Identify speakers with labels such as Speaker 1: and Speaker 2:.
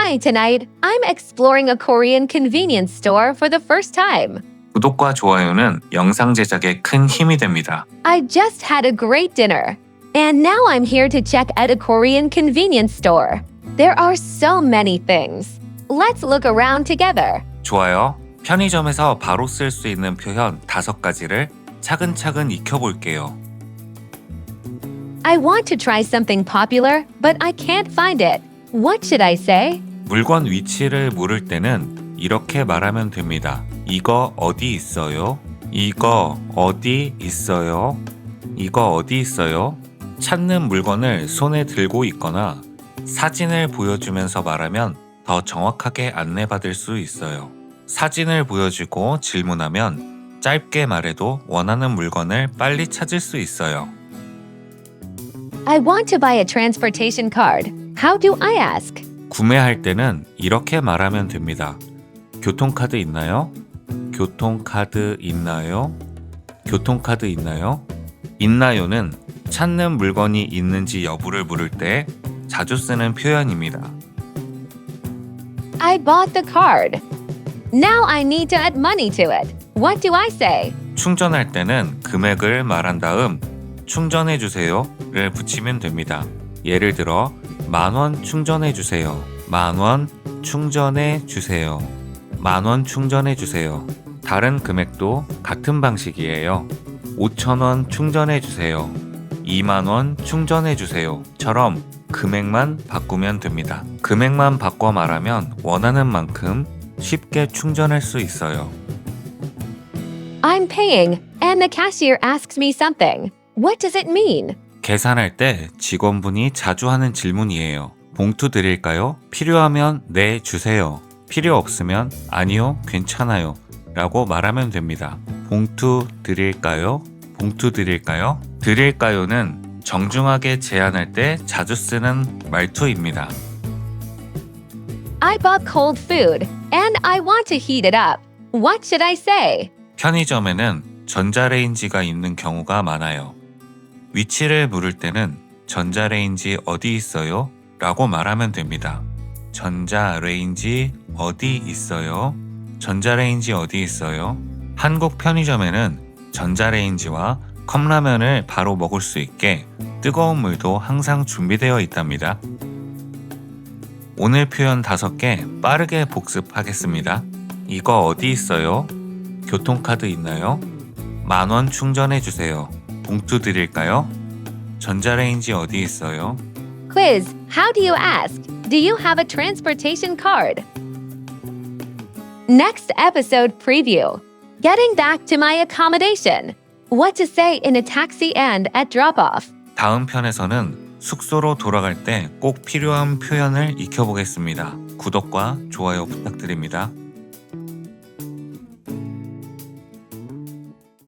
Speaker 1: Hi, tonight I'm exploring a Korean convenience store for the first time.
Speaker 2: 구독과 좋아요는 영상 제작에 큰 힘이 됩니다.
Speaker 1: I just had a great dinner. And now I'm here to check out a Korean convenience store. There are so many things. Let's look around together.
Speaker 2: 좋아요. 편의점에서 바로 쓸 수 있는 표현 5가지를 차근차근 익혀볼게요.
Speaker 1: I want to try something popular, but I can't find it. What should I say?
Speaker 2: 물건 위치를 물을 때는 이렇게 말하면 됩니다. 이거 어디 있어요? 이거 어디 있어요? 이거 어디 있어요? 찾는 물건을 손에 들고 있거나 사진을 보여주면서 말하면 더 정확하게 안내받을 수 있어요. 사진을 보여주고 질문하면 짧게 말해도 원하는 물건을 빨리 찾을 수 있어요.
Speaker 1: I want to buy a transportation card. How do I ask?
Speaker 2: 구매할 때는 이렇게 말하면 됩니다. 교통카드 있나요? 교통카드 있나요? 교통카드 있나요? 있나요는 찾는 물건이 있는지 여부를 물을 때 자주 쓰는 표현입니다.
Speaker 1: I bought the card. Now I need to add money to it. What do I say?
Speaker 2: 충전할 때는 금액을 말한 다음 충전해주세요를 붙이면 됩니다. 예를 들어 10,000원 충전해주세요. 10,000원 충전해주세요. 10,000원 충전해주세요. 다른 금액도 같은 방식이에요. 5,000원 충전해주세요. 20,000원 충전해주세요. 처럼 금액만 바꾸면 됩니다. 금액만 바꿔 말하면 원하는 만큼 쉽게 충전할 수 있어요.
Speaker 1: I'm paying, and the cashier asks me something. What does it mean?
Speaker 2: 계산할 때 직원분이 자주 하는 질문이에요. 봉투 드릴까요? 필요하면 네, 주세요. 필요 없으면 아니요, 괜찮아요. 라고 말하면 됩니다. 봉투 드릴까요? 봉투 드릴까요? 드릴까요는 정중하게 제안할 때 자주 쓰는 말투입니다.
Speaker 1: I bought cold food, and I want to heat it up. What should I say?
Speaker 2: 편의점에는 전자레인지가 있는 경우가 많아요. 위치를 물을 때는 전자레인지 어디 있어요? 라고 말하면 됩니다. 전자레인지 어디 있어요? 전자레인지 어디 있어요? 한국 편의점에는 전자레인지와 컵라면을 바로 먹을 수 있게 뜨거운 물도 항상 준비되어 있답니다. 오늘 표현 5개 빠르게 복습하겠습니다. 이거 어디 있어요? 교통카드 있나요? 10,000원 충전해주세요. 봉투 드릴까요? 전자레인지 어디 있어요?
Speaker 1: Quiz. How do you ask? Do you have a transportation card? Next episode preview. Getting back to my accommodation. What to say in a taxi and at drop-off.
Speaker 2: 다음 편에서는 숙소로 돌아갈 때 꼭 필요한 표현을 익혀보겠습니다. 구독과 좋아요 부탁드립니다.